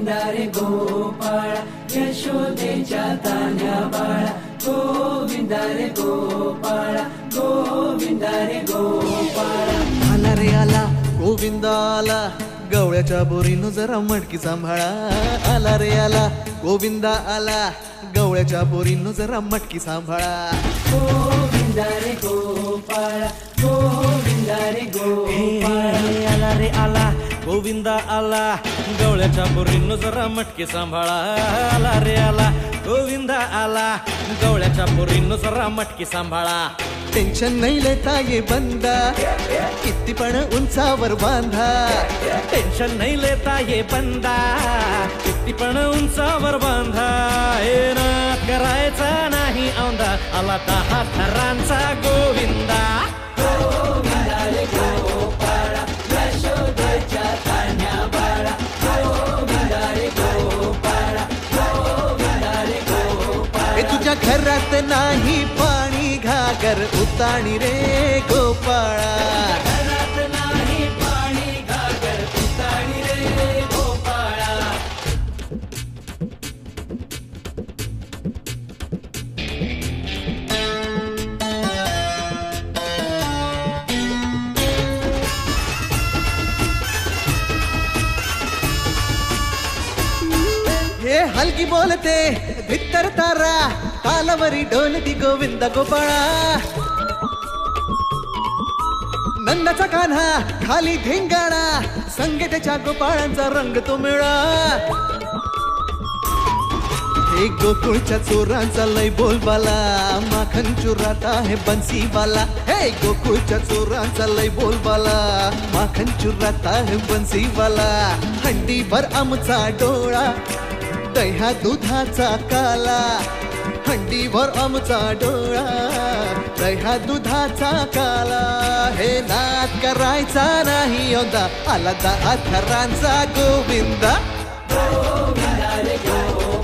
गोविंदा रे गोपाळ यशोदेच्या तान्ह्या बाळा गोविंदा रे गोपाळ गोविंदा रे गोपाळ आला रे आला गोविंदा आला गवळ्याच्या बोरीनं जरा मटकी सांभाळा आला रे आला गोविंदा आला गवळ्याच्या बोरीनं जरा मटकी सांभाळा गोविंदा रे गोपाळ गोविंदा रे गोपाळ आला रे आला गोविंदा आला गवळ्याच्या बोरीनं जरा मटकी सांभाळा आला रे आला गोविंदा आला गवळ्याच्या बोरीनं जरा मटकी सांभाळा टेन्शन नाही लेता ये बंदा किती पण उंचावर बांधा टेन्शन नाही लेता ये बंदा किती पण उंचावर बांधा हे ना करायचा नाही औंधा आला 10 थरांचा गोविंदा गोविंदा रे गोपाळ यशोदेच्या तान्ह्या बाळा गोविंदा रे गोपाळ गोविंदा रे गोपाळ हे तुझ्या घरात नाही पाणी घागर उताणी रे गोपाळा घरात नाही पाणी घागर उताणी रे गोपाळा हे हलकी बोलते भित्तर तारा तालावरी डोलती गोविंद गोपाळा नंदाचा कान्हा खाली धिंगाणा संगे त्याच्या गोपाळांचा रंग तो मिळा हे गोकुळच्या चोरांचा लय बोलबाला माखन चुरात आहे बन्सीवाला हे गोकुळच्या चोरांचा लय बोलबाला माखन चुरात आहे बन्सीवाला हंडीभर आमचा डोळा दह्या दुधाचा काला हंडीभर आमचा डोळा दह्या दुधाचा काला हे नाद करायचा नाही यंदा आला 10 थरांचा गोविंदा गोविंदा रे गोपाळ